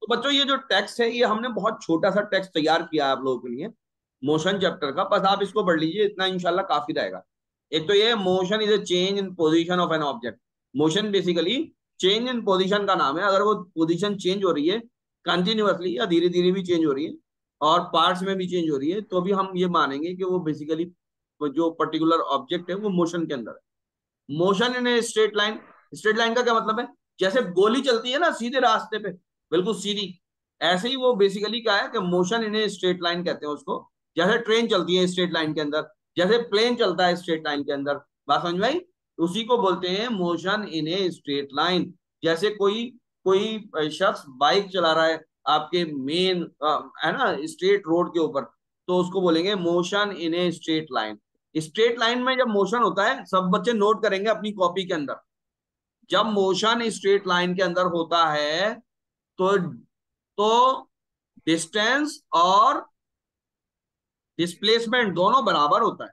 तो बच्चों ये जो टेक्स्ट है, ये हमने बहुत छोटा सा टेक्स्ट तैयार किया है आप लोगों के लिए मोशन चैप्टर का, बस आप इसको पढ़ लीजिए, इतना इंशाल्लाह काफी रहेगा। एक तो ये motion is a change in position of an object. Motion basically change in position का नाम है। अगर वो पोजीशन चेंज हो रही है कंटिन्यूअसली या धीरे धीरे भी चेंज हो रही है और पार्ट्स में भी चेंज हो रही है, तो भी हम ये मानेंगे कि वो बेसिकली जो पर्टिकुलर ऑब्जेक्ट है वो मोशन के अंदर है। Motion in a straight line, straight line का क्या मतलब है? जैसे गोली चलती है ना सीधे रास्ते पे, बिल्कुल सीधी, ऐसे ही वो बेसिकली क्या है कि motion in a straight line कहते हैं उसको। जैसे ट्रेन चलती है स्ट्रेट लाइन के अंदर, जैसे प्लेन चलता है स्ट्रेट लाइन के अंदर, बात समझ में आई? उसी को बोलते हैं motion in a straight line. जैसे कोई कोई शख्स बाइक चला रहा है आपके मेन है ना स्ट्रेट रोड के ऊपर, तो उसको बोलेंगे motion in a straight line. Straight line में जब मोशन होता है, सब बच्चे नोट करेंगे अपनी कॉपी के अंदर, जब मोशन स्ट्रेट लाइन के अंदर होता है तो डिस्टेंस और डिस्प्लेसमेंट दोनों बराबर होता है।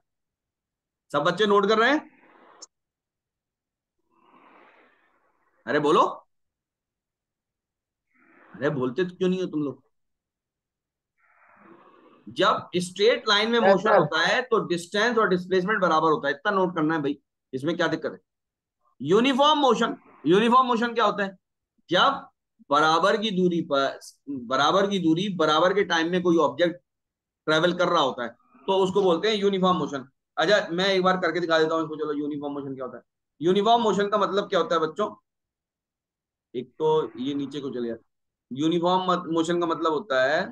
सब बच्चे नोट कर रहे हैं? अरे बोलो, अरे बोलते तो क्यों नहीं हो तुम लोग? जब स्ट्रेट लाइन में यस मोशन सर। होता है तो डिस्टेंस और डिस्प्लेसमेंट बराबर होता है, इतना नोट करना है भाई, इसमें क्या दिक्कत है? यूनिफॉर्म मोशन, यूनिफॉर्म मोशन क्या होता है? जब बराबर की दूरी पर, बराबर की दूरी बराबर के टाइम में कोई ऑब्जेक्ट ट्रेवल कर रहा होता है, तो उसको बोलते हैं यूनिफॉर्म मोशन। अच्छा मैं एक बार करके दिखा देता हूँ इसको, चलो यूनिफॉर्म मोशन क्या होता है। यूनिफॉर्म मोशन का मतलब क्या होता है बच्चों? एक तो ये नीचे को चले जाए। यूनिफॉर्म मोशन का मतलब होता है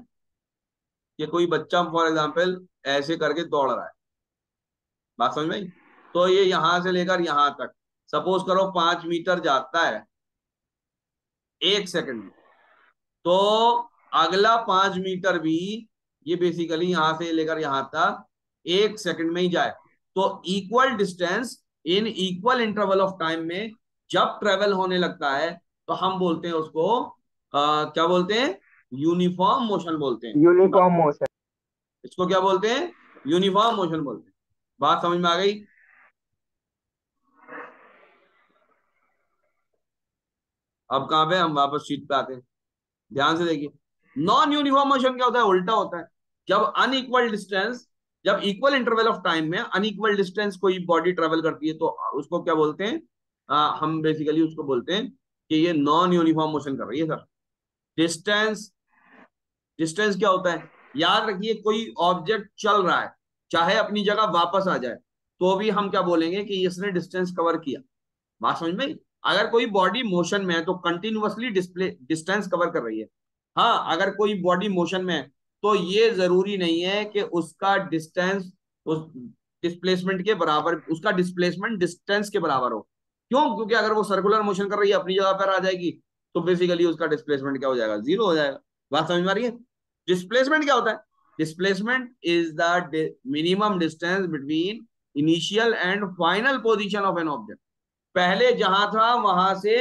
कि कोई बच्चा फॉर एग्जाम्पल ऐसे करके दौड़ रहा है, बात समझ में आई? तो ये यहां से लेकर यहां तक, सपोज करो 5 मीटर जाता है 1 सेकंड में, तो अगला 5 मीटर भी ये बेसिकली यहां से लेकर यहां तक 1 सेकंड में ही जाए। तो equal distance in equal interval of time में जब ट्रेवल होने लगता है, तो हम बोलते हैं उसको क्या बोलते हैं? यूनिफॉर्म मोशन बोलते हैं। Uniform motion. इसको क्या बोलते हैं? यूनिफॉर्म मोशन बोलते हैं। बात समझ में आ गई? अब कहां पे हम वापस शीट पे आते हैं, ध्यान से देखिए। नॉन यूनिफॉर्म मोशन क्या होता है? उल्टा होता है। जब अनइक्वल डिस्टेंस, जब इक्वल इंटरवल ऑफ टाइम में अनइक्वल डिस्टेंस कोई बॉडी ट्रेवल करती है, तो उसको क्या बोलते हैं? हम बेसिकली उसको बोलते हैं कि ये नॉन यूनिफॉर्म मोशन कर रही है सर। डिस्टेंस, डिस्टेंस क्या होता है? याद रखिए, कोई ऑब्जेक्ट चल रहा है, चाहे अपनी जगह वापस आ जाए, तो भी हम क्या बोलेंगे कि इसने डिस्टेंस कवर किया। बात समझ में आई? अगर कोई बॉडी मोशन में है तो कंटिन्यूअसली डिस्प्ले डिस्टेंस कवर कर रही है। हाँ, अगर कोई बॉडी मोशन में है तो ये जरूरी नहीं है कि उसका डिस्टेंस उस डिस्प्लेसमेंट के बराबर, उसका डिस्प्लेसमेंट डिस्टेंस के बराबर हो। क्यों? क्योंकि अगर वो सर्कुलर मोशन कर रही है अपनी जगह पर आ जाएगी, तो बेसिकली उसका डिस्प्लेसमेंट क्या हो जाएगा? जीरो हो जाएगा। बात समझ में आ रही है? डिस्प्लेसमेंट क्या होता है? Displacement is the minimum distance between initial and final position of an object. पहले जहां था वहां से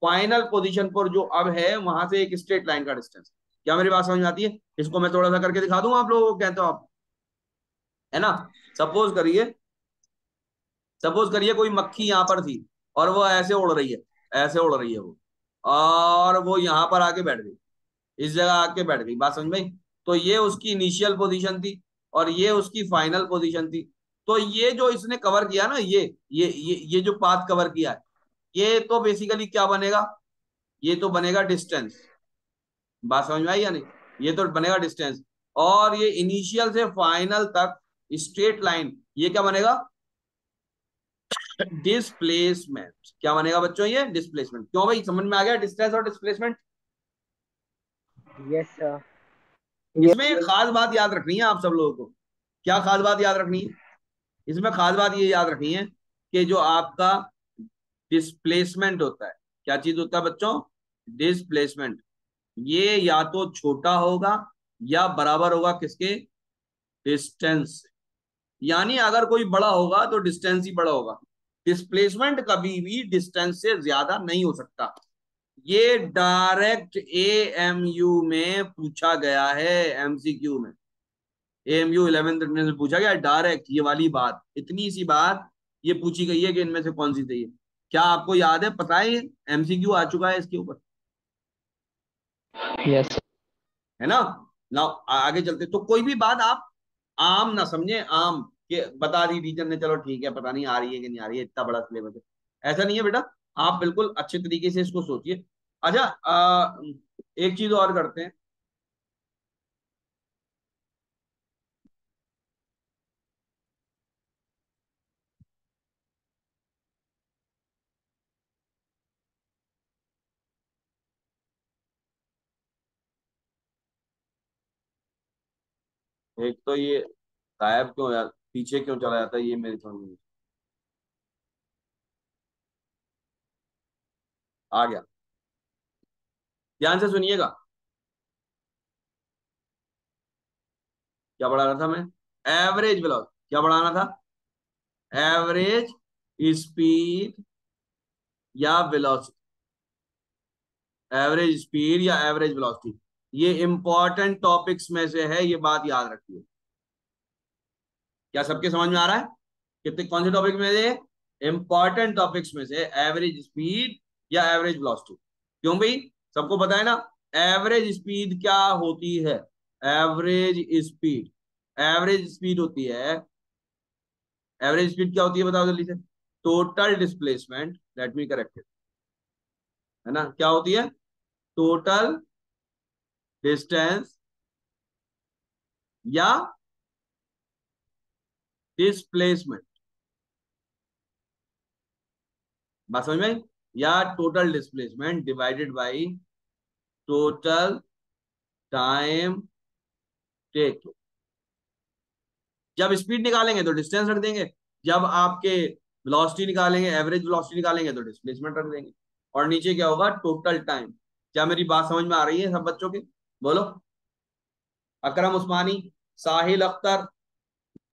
फाइनल पोजीशन पर जो अब है वहां से एक स्ट्रेट लाइन का डिस्टेंस। क्या मेरी बात समझ में आती है? इसको मैं थोड़ा सा करके दिखा दूं आप लोगों को, कहते हो आप, है ना? सपोज करिए, सपोज करिए कोई मक्खी यहां पर थी और वो ऐसे उड़ रही है, ऐसे उड़ रही है वो, और वो यहां पर आके बैठ गई, इस जगह आके बैठ गई। बात समझ में आई? तो ये उसकी इनिशियल पोजीशन थी और ये उसकी फाइनल पोजीशन थी। तो ये जो इसने कवर किया ना, ये जो पाथ कवर किया है, ये तो बेसिकली क्या बनेगा? ये तो बनेगा डिस्टेंस। बात समझ में आई या नहीं? ये तो बनेगा डिस्टेंस। और ये इनिशियल से फाइनल तक स्ट्रेट लाइन, ये क्या बनेगा? डिस्प्लेसमेंट। क्या बनेगा बच्चों? ये डिस्प्लेसमेंट। क्यों भाई, समझ में आ गया डिस्टेंस और डिस्प्लेसमेंट? Yes sir. इसमें एक खास बात याद रखनी है आप सब लोगों को। क्या खास बात याद रखनी है? इसमें खास बात ये याद रखनी है कि जो आपका डिस्प्लेसमेंट होता है, क्या चीज होता है बच्चों? डिस्प्लेसमेंट। ये या तो छोटा होगा या बराबर होगा किसके? डिस्टेंस। यानी अगर कोई बड़ा होगा तो डिस्टेंस ही बड़ा होगा। डिस्प्लेसमेंट कभी भी डिस्टेंस से ज्यादा नहीं हो सकता। ये डायरेक्ट एएमयू में पूछा गया है, एमसीक्यू में, एएमयू 11th में पूछा गया डायरेक्ट, ये वाली बात, इतनी सी बात ये पूछी गई है कि इनमें से कौन सी चाहिए। क्या आपको याद है? पता है एमसीक्यू आ चुका है इसके ऊपर? यस। है ना। ना आगे चलते, तो कोई भी बात आप आम ना समझे, आम के बता दी टीचर ने, चलो ठीक है, पता नहीं आ रही है कि नहीं आ रही है, इतना बड़ा सिलेबस है, ऐसा नहीं है बेटा। आप बिल्कुल अच्छे तरीके से इसको सोचिए। अच्छा, एक चीज और करते हैं। एक तो ये गायब क्यों यार, पीछे क्यों चला जाता है, ये मेरी समझ में नहीं। आ गया, ध्यान से सुनिएगा। क्या पढ़ा रहा था मैं? एवरेज वेलोसिटी, क्या पढ़ाना था? एवरेज स्पीड या वेलोसिटी, एवरेज स्पीड या एवरेज वेलोसिटी, ये इंपॉर्टेंट टॉपिक्स में से है, ये बात याद रखिए। क्या सबके समझ में आ रहा है? कितने कौन से टॉपिक में से? इंपॉर्टेंट टॉपिक्स में से एवरेज स्पीड या एवरेज वेलोसिटी। क्यों भाई? सबको पता है ना एवरेज स्पीड क्या होती है? एवरेज स्पीड, एवरेज स्पीड होती है, एवरेज स्पीड क्या होती है बताओ जल्दी से? Total displacement, let me correct it, है ना, क्या होती है? टोटल डिस्टेंस या डिस्प्लेसमेंट, बात समझ में आई? या total displacement divided by total time take. जब स्पीड निकालेंगे तो डिस्टेंस रख देंगे, जब आपके वेलोसिटी निकालेंगे, एवरेज वेलोसिटी निकालेंगे तो डिस्प्लेसमेंट रख देंगे, और नीचे क्या होगा? Total time. क्या मेरी बात समझ में आ रही है सब बच्चों के? बोलो। अकरम उस्मानी, साहिल अख्तर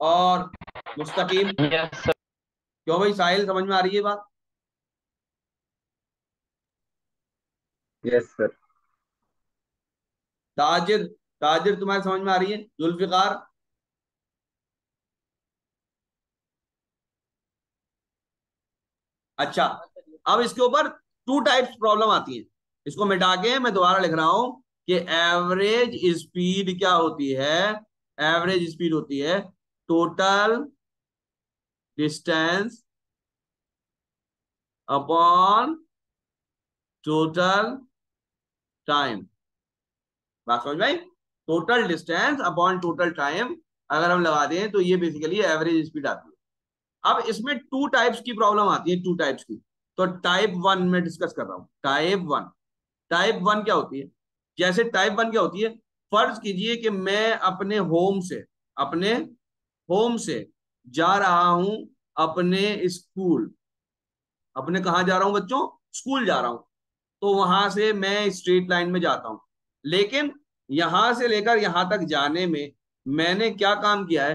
और मुस्तकीम। Yes sir. क्यों भाई, साहिल समझ में आ रही है बात? Yes sir. ताजिर, ताजिर तुम्हारे समझ में आ रही है? जुल्फिकार। अच्छा, अब इसके ऊपर टू टाइप्स प्रॉब्लम आती है, इसको मिटा के मैं दोबारा लिख रहा हूं कि एवरेज स्पीड क्या होती है? एवरेज स्पीड होती है total distance upon total time. बात समझ में आई? Total distance upon total time अगर हम लगा दें तो ये बेसिकली एवरेज स्पीड आती है। अब इसमें टू टाइप्स की प्रॉब्लम आती है, टू टाइप्स की। तो टाइप वन में डिस्कस कर रहा हूं, टाइप वन। टाइप वन क्या होती है? जैसे टाइप वन क्या होती है, फर्ज कीजिए कि मैं अपने होम से, अपने होम से जा रहा हूं अपने स्कूल, अपने कहाँ जा रहा हूं बच्चों? स्कूल जा रहा हूं। तो वहां से मैं स्ट्रेट लाइन में जाता हूं, लेकिन यहां से लेकर यहां तक जाने में मैंने क्या काम किया है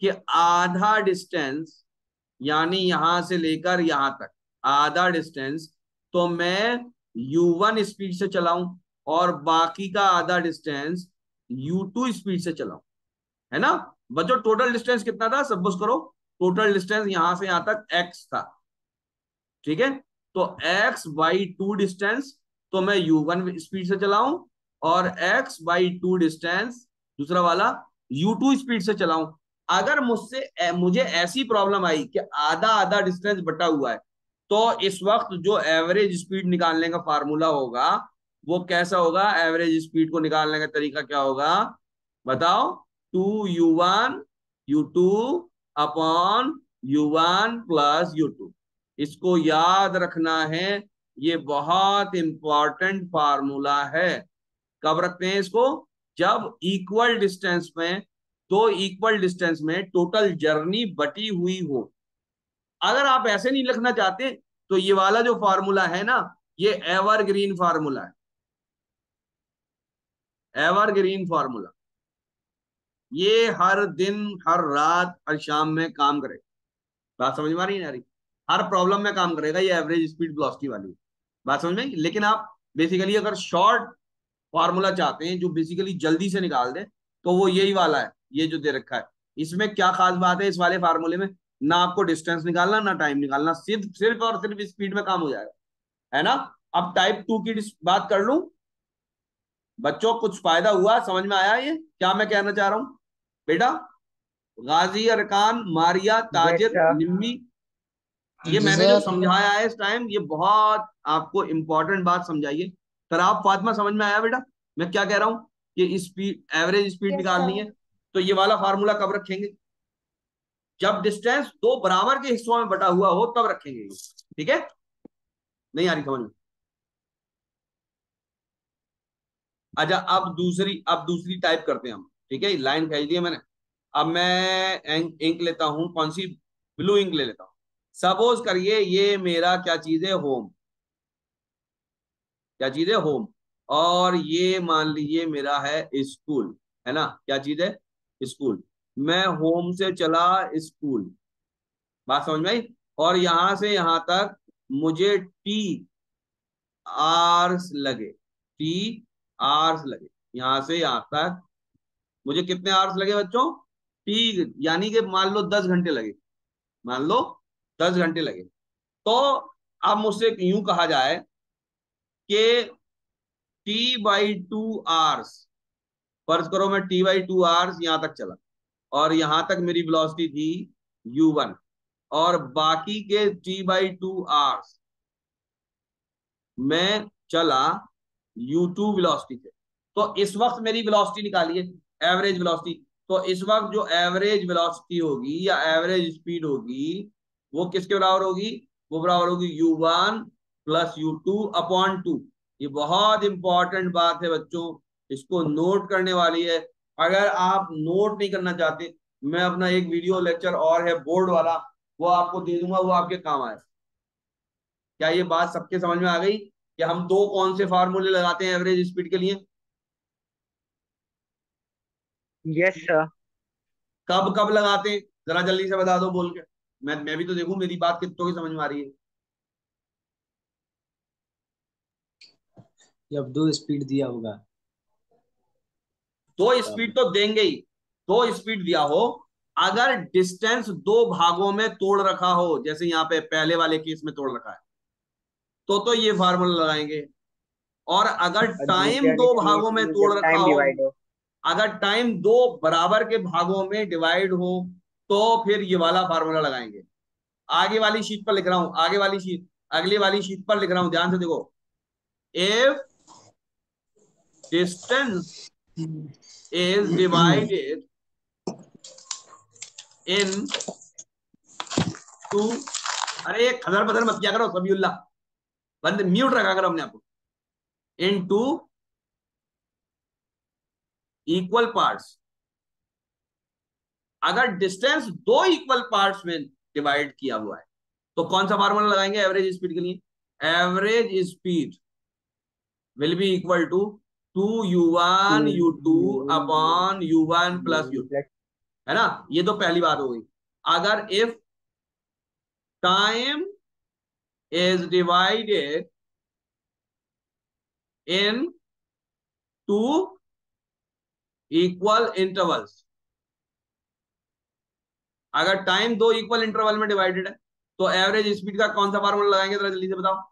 कि आधा डिस्टेंस, यानी यहां से लेकर यहां तक आधा डिस्टेंस तो मैं U1 स्पीड से चलाऊं, और बाकी का आधा डिस्टेंस U2 स्पीड से चलाऊं, है ना। बच्चों टोटल डिस्टेंस कितना था? सपोज करो टोटल डिस्टेंस यहां से यहां तक x था, ठीक है। तो x/2 डिस्टेंस तो मैं U1 स्पीड से चलाऊं, और x/2 डिस्टेंस दूसरा वाला U2 स्पीड से चलाऊं। अगर मुझे ऐसी प्रॉब्लम आई कि आधा आधा डिस्टेंस बटा हुआ है, तो इस वक्त जो एवरेज स्पीड निकालने का फार्मूला होगा वो कैसा होगा? एवरेज स्पीड को निकालने का तरीका क्या होगा बताओ? 2U1 U2 upon U1 plus U2। इसको याद रखना है, ये बहुत इंपॉर्टेंट फार्मूला है। कब रखते हैं इसको? जब इक्वल डिस्टेंस में, दो इक्वल डिस्टेंस में टोटल जर्नी बटी हुई हो। अगर आप ऐसे नहीं लिखना चाहते तो ये वाला जो फार्मूला है ना, ये एवरग्रीन फार्मूला है, एवरग्रीन फार्मूला। ये हर दिन, हर रात, हर शाम में काम करेगा। बात समझ में आ रही है? यारी हर प्रॉब्लम में काम करेगा ये एवरेज स्पीड वेलोसिटी वाली। बात समझ में आई? लेकिन आप बेसिकली अगर शॉर्ट फार्मूला चाहते हैं जो बेसिकली जल्दी से निकाल दे, तो वो यही वाला है, ये जो दे रखा है। इसमें क्या खास बात है इस वाले फार्मूले में? ना आपको डिस्टेंस निकालना, ना टाइम निकालना, सिर्फ सिर्फ और सिर्फ स्पीड में काम हो जाएगा, है ना। अब टाइप टू की बात कर लूं। बच्चों कुछ फायदा हुआ, समझ में आया ये क्या मैं कहना चाह रहा हूं बेटा? गाजी, अरकान, मारिया, यस ताजिर, सर। निम्मी, ये जी मैंने जो सर। समझाया है इस टाइम, ये बहुत आपको इंपॉर्टेंट बात समझाइए। तर आप फातिमा, समझ में आया बेटा मैं क्या कह रहा हूं? कि स्पीड, एवरेज स्पीड यस निकालनी सर। है, तो ये वाला फार्मूला कब रखेंगे? जब डिस्टेंस दो बराबर के हिस्सों में बटा हुआ हो तब रखेंगे ये। ठीक है? नहीं आ रही समझ में? अच्छा, अब दूसरी टाइप करते हैं हम। ठीक है, लाइन खींच दी है मैंने। अब मैं इंक लेता हूं, कौन सी? ब्लू इंक ले लेता हूं। सपोज करिए ये मेरा क्या चीज है? होम। क्या चीज है? होम। और ये मान लीजिए मेरा है स्कूल। है ना? क्या चीज है? स्कूल। मैं होम से चला स्कूल। बात समझ में आई? और यहां से यहां तक मुझे टी आवर्स लगे। टी आवर्स लगे। यहां से यहां तक मुझे कितने आवर्स लगे बच्चों? टी, यानी कि मान लो 10 घंटे लगे। मान लो 10 घंटे लगे। तो अब मुझसे यूं कहा जाए कि T/2 आवर्स, फर्ज करो मैं T/2 आवर्स यहां तक चला, और यहां तक मेरी वेलोसिटी थी U1, और बाकी के T/2 आवर्स मैं चला U2 वेलोसिटी से। तो इस वक्त मेरी वेलोसिटी निकालिए, एवरेज वेलोसिटी। तो इस वक्त जो एवरेज वेलोसिटी होगी या एवरेज स्पीड होगी, वो किसके बराबर होगी? वो बराबर होगी U1 प्लस U2/2। ये बहुत इंपॉर्टेंट बात है बच्चों, इसको नोट करने वाली है। अगर आप नोट नहीं करना चाहते, मैं अपना एक वीडियो लेक्चर और है बोर्ड वाला, वो आपको दे दूंगा, वो आपके काम आए। क्या ये बात सबके समझ में आ गई कि हम दो कौन से फार्मूले लगाते हैं एवरेज स्पीड के लिए? Yes sir. कब कब लगाते हैं? जरा जल्दी से बता दो बोल के। मैं भी तो देखूं मेरी बात कितनों की समझ में आ रही है। जब दो स्पीड दिया होगा दो तब। स्पीड तो देंगे ही। दो स्पीड दिया हो, अगर डिस्टेंस दो भागों में तोड़ रखा हो, जैसे यहाँ पे पहले वाले केस में तोड़ रखा है, तो ये फार्मूला लगाएंगे। और अगर और टाइम दूसरे दो केस भागों में में तोड़ जब रखा टाइम हो, डिवाइड हो। अगर टाइम दो बराबर के भागों में डिवाइड हो, तो फिर ये वाला फार्मूला लगाएंगे। आगे वाली शीट पर लिख रहा हूं, आगे वाली शीट, अगली वाली शीट पर लिख रहा हूं, ध्यान से देखो। If distance is divided into, अरे ये खदर बदर मत किया करो सभी, बंद म्यूट रखा करो अपने आप को। इन टू इक्वल पार्ट्स। अगर डिस्टेंस दो इक्वल पार्ट्स में डिवाइड किया हुआ है, तो कौन सा फार्मूला लगाएंगे एवरेज स्पीड के लिए? Average speed will be equal to 2U1 U2 upon U1 plus U2। Plus. है ना? ये तो पहली बात हो गई। अगर if time is divided into equal intervals, अगर टाइम दो इक्वल इंटरवल में डिवाइडेड है, तो एवरेज स्पीड का कौन सा फार्मूला लगाएंगे जरा जल्दी से बताओ?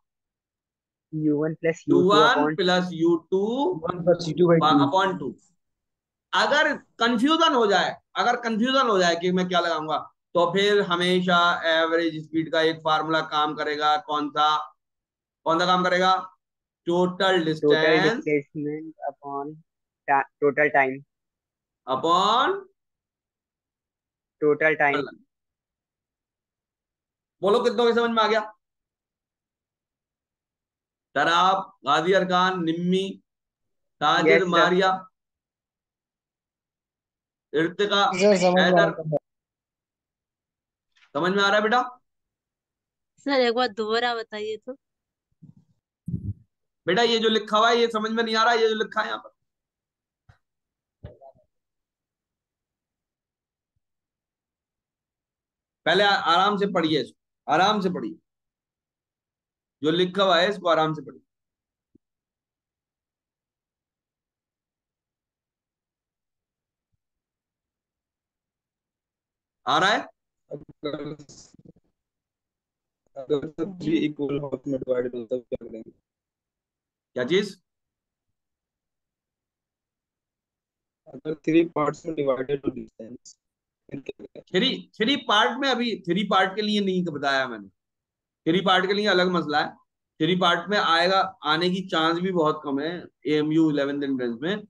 U1 plus U2 U1 upon plus U2 1+C2/2। Upon 2। अगर कंफ्यूजन हो जाए, अगर कंफ्यूजन हो जाए कि मैं क्या लगाऊंगा, तो फिर हमेशा एवरेज स्पीड का एक फार्मूला काम करेगा। कौन सा काम करेगा? Total total distance displacement upon total time. Upon, total time. बोलो कितनों की समझ में आ गया? Tarab, Ghazi Arkan, Nimmi, Tajir, yes sir. Maria, Irtiqa, sir समझ में आ हैदर, गया। समझ में आ रहा है बेटा? सर एक बार दोबारा बताइए तो। बेटा ये जो लिखा हुआ है ये समझ में नहीं आ रहा, ये जो लिखा है यहाँ पर? पहले आराम से पढ़िए इसको, आराम से पढ़िए, जो लिखा हुआ है इसको आराम से पढ़िए। आ रहा है? अगर अगर सभी जी। इक्वल हाफ में डिवाइड हो तब क्या करेंगे? क्या चीज? अगर 3 पार्ट्स में divided to distance three three part में, अभी थ्री पार्ट के लिए नहीं बताया मैंने, थ्री पार्ट के लिए अलग मसला है। थ्री पार्ट में आएगा, आने की चांस भी बहुत कम है AMU 11th एंट्रेंस में।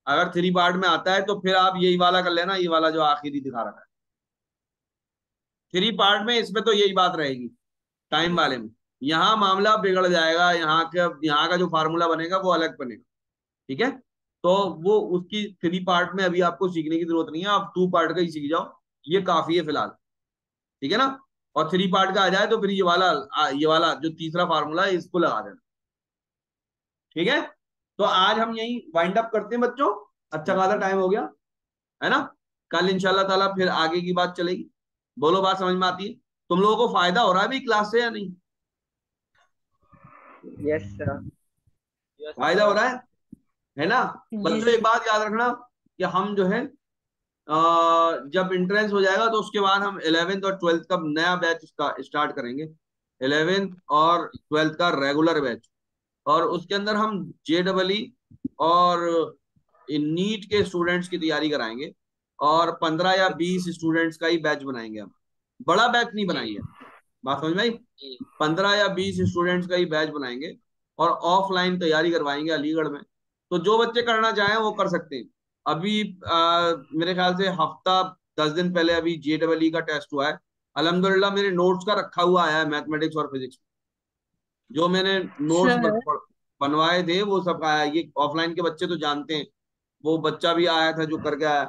अगर थ्री पार्ट में आता है तो फिर आप यही वाला कर लेना, ये वाला जो आखिरी दिखा रखा है। थ्री पार्ट में इसमें तो यही बात रहेगी टाइम वाले में। यहाँ मामला बिगड़ जाएगा, यहाँ का जो फार्मूला बनेगा वो अलग बनेगा। ठीक है, तो वो उसकी थ्री पार्ट में अभी आपको सीखने की जरूरत नहीं है, आप टू पार्ट का ही सीख जाओ, ये काफी है फिलहाल। ठीक है ना, और थ्री पार्ट का आ जाए तो फिर ये वाला जो तीसरा फार्मूला है इसको लगा देना। ठीक है, तो आज हम यही वाइंड अप करते हैं बच्चों, अच्छा खासा टाइम हो गया है ना। कल इंशाल्लाह ताला फिर आगे की बात चलेगी। बोलो, बात समझ में आती है? तुम लोगों को फायदा हो रहा है भी क्लास से या नहीं? Yes sir. फायदा हो रहा है ना? जी बच्चों एक सर। बात याद रखना कि हम जो है जब इंट्रेंस हो जाएगा तो उसके बाद हम 11th और 12th का नया बैच स्टार्ट करेंगे। 11th और 12th का रेगुलर बैच, और उसके अंदर हम JEE और नीट के स्टूडेंट्स की तैयारी कराएंगे, और 15 या 20 स्टूडेंट्स का ही बैच बनाएंगे हम, बड़ा बैच नहीं बनाएंगे। बात समझ में आई? 15 या 20 स्टूडेंट्स का ही बैच बनाएंगे और ऑफलाइन तैयारी करवाएंगे अलीगढ़ में। तो जो बच्चे करना चाहें वो कर सकते हैं। अभी मेरे ख्याल से हफ्ता 10 दिन पहले अभी JEE का टेस्ट हुआ है। अल्हम्दुलिल्लाह मेरे नोट्स का रखा हुआ आया है, मैथमेटिक्स और फिजिक्स जो मैंने नोट्स सर बनवाए थे वो सब आया। ये ऑफलाइन के बच्चे तो जानते हैं, वो बच्चा भी आया था जो करके आया।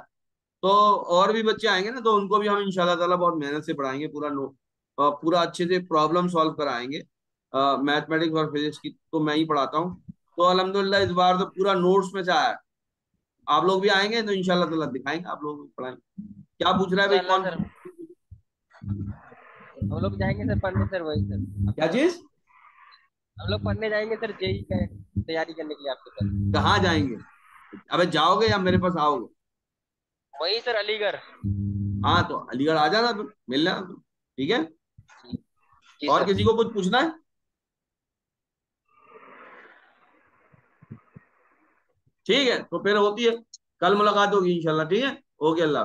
तो और भी बच्चे आएंगे ना, तो उनको भी हम इंशाल्लाह ताला बहुत मेहनत से पढ़ाएंगे, पूरा अच्छे से प्रॉब्लम सॉल्व कराएंगे। मैथमेटिक्स और फिजिक्स की तो मैं ही पढ़ाता हूँ। तो अल्हम्दुलिल्लाह इस बार तो पूरा नोट्स में से आया है। आप लोग भी आएंगे तो इंशाल्लाह ताला दिखाएंगे, आप लोग भी पढ़ाएंगे। क्या पूछ रहा है भाई, इंशाल्लाह कौन? सर, हम लोग जाएंगे सर पढ़ने सर, वही सर क्या चीज? हम लोग पढ़ने जाएंगे सर, जेई का तैयारी करने के लिए आपके पास। कहाँ जाएंगे? अबे जाओगे या मेरे पास आओगे? वही सर, अलीगढ़। हाँ तो अलीगढ़ आ जाना, तुम मिल लेना तुम। ठीक है, जी और सर। किसी को कुछ पूछना है? ठीक है, तो फिर होती है, कल मुलाकात होगी इंशाल्लाह। ठीक है, ओके, अल्लाह।